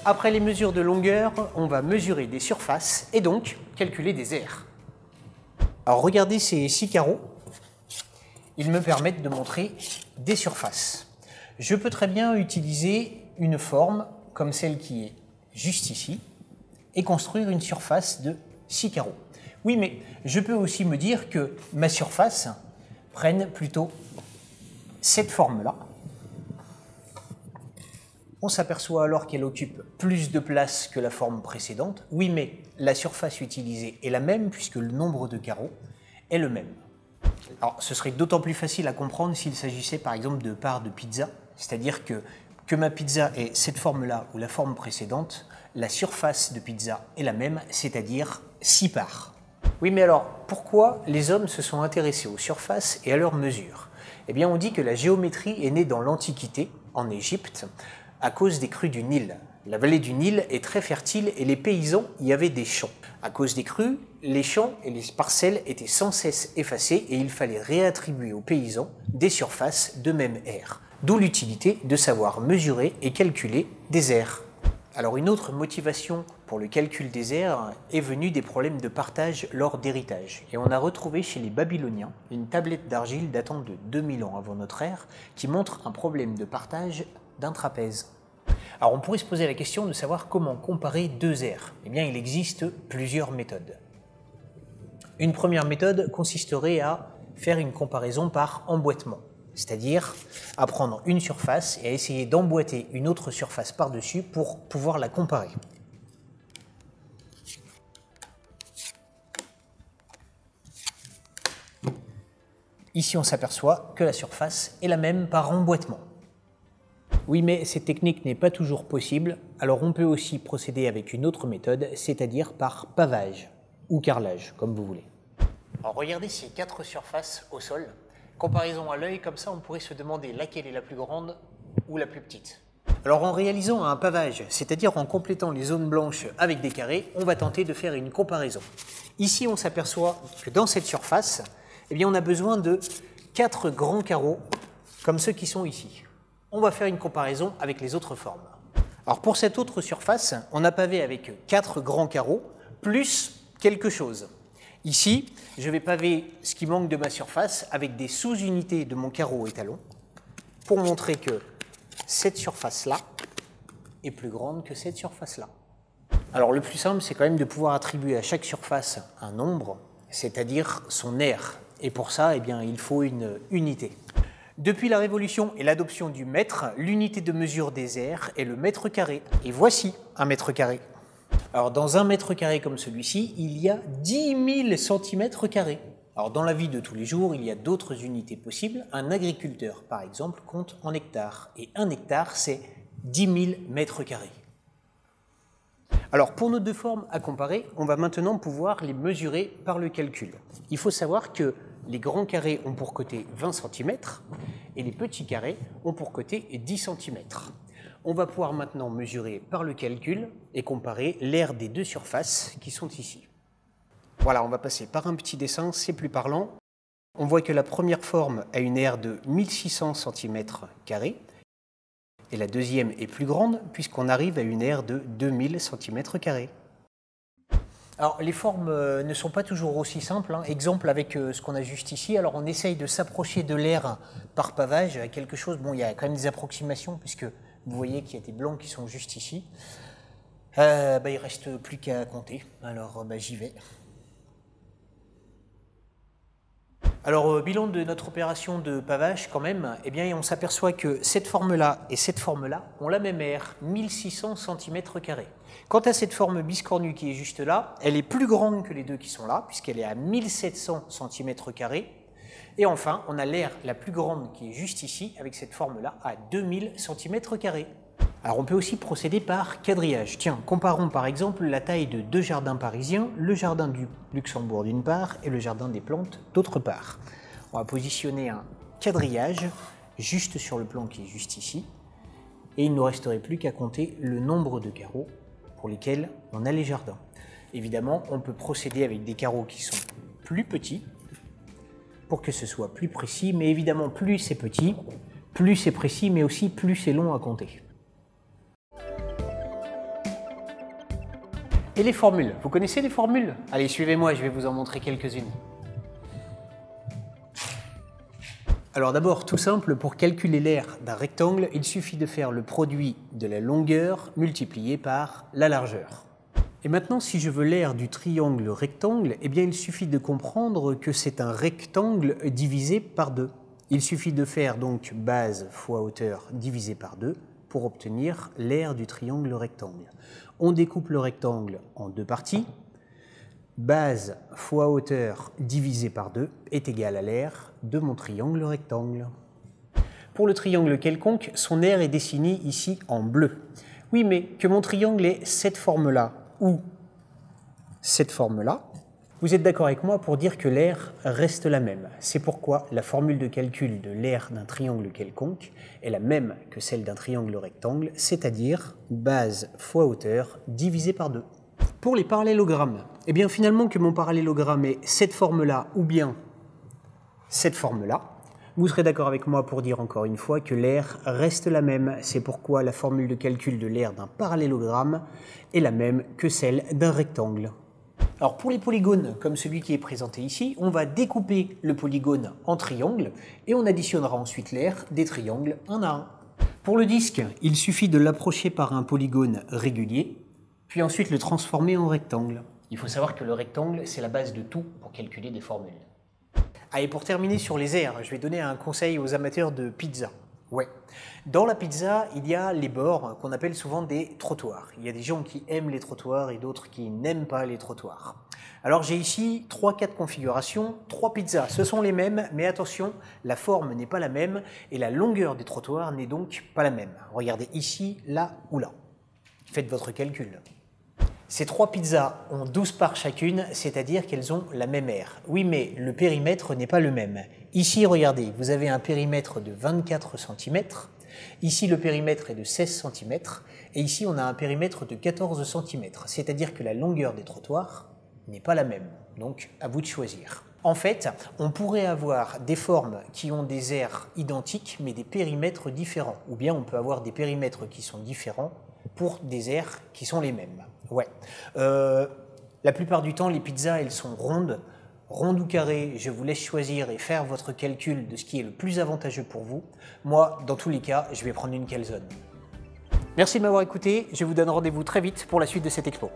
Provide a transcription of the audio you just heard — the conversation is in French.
Après les mesures de longueur, on va mesurer des surfaces et donc calculer des aires. Alors regardez ces 6 carreaux, ils me permettent de montrer des surfaces. Je peux très bien utiliser une forme comme celle qui est juste ici et construire une surface de 6 carreaux. Oui, mais je peux aussi me dire que ma surface prenne plutôt cette forme-là. On s'aperçoit alors qu'elle occupe plus de place que la forme précédente. Oui, mais la surface utilisée est la même puisque le nombre de carreaux est le même. Alors, ce serait d'autant plus facile à comprendre s'il s'agissait par exemple de parts de pizza, c'est-à-dire que ma pizza ait cette forme-là ou la forme précédente, la surface de pizza est la même, c'est-à-dire 6 parts. Oui, mais alors, pourquoi les hommes se sont intéressés aux surfaces et à leurs mesures? Eh bien, on dit que la géométrie est née dans l'Antiquité, en Égypte, à cause des crues du Nil. La vallée du Nil est très fertile et les paysans y avaient des champs. À cause des crues, les champs et les parcelles étaient sans cesse effacés et il fallait réattribuer aux paysans des surfaces de même aire. D'où l'utilité de savoir mesurer et calculer des aires. Alors une autre motivation pour le calcul des aires est venue des problèmes de partage lors d'héritage. Et on a retrouvé chez les Babyloniens une tablette d'argile datant de 2000 ans avant notre ère qui montre un problème de partage d'un trapèze. Alors on pourrait se poser la question de savoir comment comparer deux aires. Eh bien il existe plusieurs méthodes. Une première méthode consisterait à faire une comparaison par emboîtement, c'est-à-dire à prendre une surface et à essayer d'emboîter une autre surface par-dessus pour pouvoir la comparer. Ici on s'aperçoit que la surface est la même par emboîtement. Oui, mais cette technique n'est pas toujours possible, alors on peut aussi procéder avec une autre méthode, c'est-à-dire par pavage ou carrelage, comme vous voulez. Alors regardez ces 4 surfaces au sol. Comparaison à l'œil, comme ça on pourrait se demander laquelle est la plus grande ou la plus petite. Alors en réalisant un pavage, c'est-à-dire en complétant les zones blanches avec des carrés, on va tenter de faire une comparaison. Ici on s'aperçoit que dans cette surface, eh bien, on a besoin de 4 grands carreaux comme ceux qui sont ici. On va faire une comparaison avec les autres formes. Alors pour cette autre surface, on a pavé avec 4 grands carreaux plus quelque chose. Ici, je vais paver ce qui manque de ma surface avec des sous-unités de mon carreau étalon pour montrer que cette surface-là est plus grande que cette surface-là. Alors le plus simple, c'est quand même de pouvoir attribuer à chaque surface un nombre, c'est-à-dire son aire. Et pour ça, eh bien, il faut une unité. Depuis la Révolution et l'adoption du mètre, l'unité de mesure des aires est le mètre carré. Et voici un mètre carré. Alors dans un mètre carré comme celui-ci, il y a 10 000 centimètres carrés. Alors dans la vie de tous les jours, il y a d'autres unités possibles. Un agriculteur, par exemple, compte en hectares. Et un hectare, c'est 10 000 mètres carrés. Alors pour nos deux formes à comparer, on va maintenant pouvoir les mesurer par le calcul. Il faut savoir que les grands carrés ont pour côté 20 cm et les petits carrés ont pour côté 10 cm. On va pouvoir maintenant mesurer par le calcul et comparer l'aire des deux surfaces qui sont ici. Voilà, on va passer par un petit dessin, c'est plus parlant. On voit que la première forme a une aire de 1600 cm² et la deuxième est plus grande puisqu'on arrive à une aire de 2000 cm². Alors les formes ne sont pas toujours aussi simples. Exemple avec ce qu'on a juste ici. Alors on essaye de s'approcher de l'aire par pavage à quelque chose. Bon, il y a quand même des approximations puisque vous voyez qu'il y a des blancs qui sont juste ici. Il ne reste plus qu'à compter. Alors j'y vais. Alors, bilan de notre opération de pavage quand même, eh bien, on s'aperçoit que cette forme-là et cette forme-là ont la même aire, 1600 cm². Quant à cette forme biscornue qui est juste là, elle est plus grande que les deux qui sont là, puisqu'elle est à 1700 cm². Et enfin, on a l'aire la plus grande qui est juste ici, avec cette forme-là, à 2000 cm². Alors on peut aussi procéder par quadrillage. Tiens, comparons par exemple la taille de deux jardins parisiens, le jardin du Luxembourg d'une part et le jardin des plantes d'autre part. On va positionner un quadrillage juste sur le plan qui est juste ici. Et il ne nous resterait plus qu'à compter le nombre de carreaux pour lesquels on a les jardins. Évidemment, on peut procéder avec des carreaux qui sont plus petits pour que ce soit plus précis, mais évidemment plus c'est petit, plus c'est précis, mais aussi plus c'est long à compter. Et les formules, vous connaissez les formules? Allez, suivez-moi, je vais vous en montrer quelques-unes. Alors d'abord, tout simple, pour calculer l'aire d'un rectangle, il suffit de faire le produit de la longueur multiplié par la largeur. Et maintenant, si je veux l'aire du triangle rectangle, eh bien il suffit de comprendre que c'est un rectangle divisé par 2. Il suffit de faire donc base fois hauteur divisé par 2 pour obtenir l'aire du triangle rectangle. On découpe le rectangle en deux parties. Base fois hauteur divisé par 2 est égal à l'aire de mon triangle rectangle. Pour le triangle quelconque, son aire est dessinée ici en bleu. Oui, mais que mon triangle ait cette forme-là ou cette forme-là, vous êtes d'accord avec moi pour dire que l'aire reste la même. C'est pourquoi la formule de calcul de l'aire d'un triangle quelconque est la même que celle d'un triangle rectangle, c'est-à-dire base fois hauteur divisé par 2. Pour les parallélogrammes, eh bien finalement que mon parallélogramme ait cette forme-là ou bien cette forme-là, vous serez d'accord avec moi pour dire encore une fois que l'aire reste la même. C'est pourquoi la formule de calcul de l'aire d'un parallélogramme est la même que celle d'un rectangle. Alors pour les polygones, comme celui qui est présenté ici, on va découper le polygone en triangles et on additionnera ensuite l'aire des triangles un à un. Pour le disque, il suffit de l'approcher par un polygone régulier, puis ensuite le transformer en rectangle. Il faut savoir que le rectangle, c'est la base de tout pour calculer des formules. Ah, et pour terminer sur les aires, je vais donner un conseil aux amateurs de pizza. Ouais. Dans la pizza, il y a les bords qu'on appelle souvent des trottoirs. Il y a des gens qui aiment les trottoirs et d'autres qui n'aiment pas les trottoirs. Alors j'ai ici 3-4 configurations, 3 pizzas. Ce sont les mêmes, mais attention, la forme n'est pas la même et la longueur des trottoirs n'est donc pas la même. Regardez ici, là ou là. Faites votre calcul. Ces 3 pizzas ont 12 parts chacune, c'est-à-dire qu'elles ont la même aire. Oui, mais le périmètre n'est pas le même. Ici, regardez, vous avez un périmètre de 24 cm. Ici, le périmètre est de 16 cm. Et ici, on a un périmètre de 14 cm. C'est-à-dire que la longueur des trottoirs n'est pas la même. Donc, à vous de choisir. En fait, on pourrait avoir des formes qui ont des aires identiques, mais des périmètres différents. Ou bien on peut avoir des périmètres qui sont différents pour des aires qui sont les mêmes. Ouais. La plupart du temps, les pizzas, elles sont rondes ou carrées. Je vous laisse choisir et faire votre calcul de ce qui est le plus avantageux pour vous. Moi, dans tous les cas, je vais prendre une calzone. Merci de m'avoir écouté. Je vous donne rendez-vous très vite pour la suite de cette expo.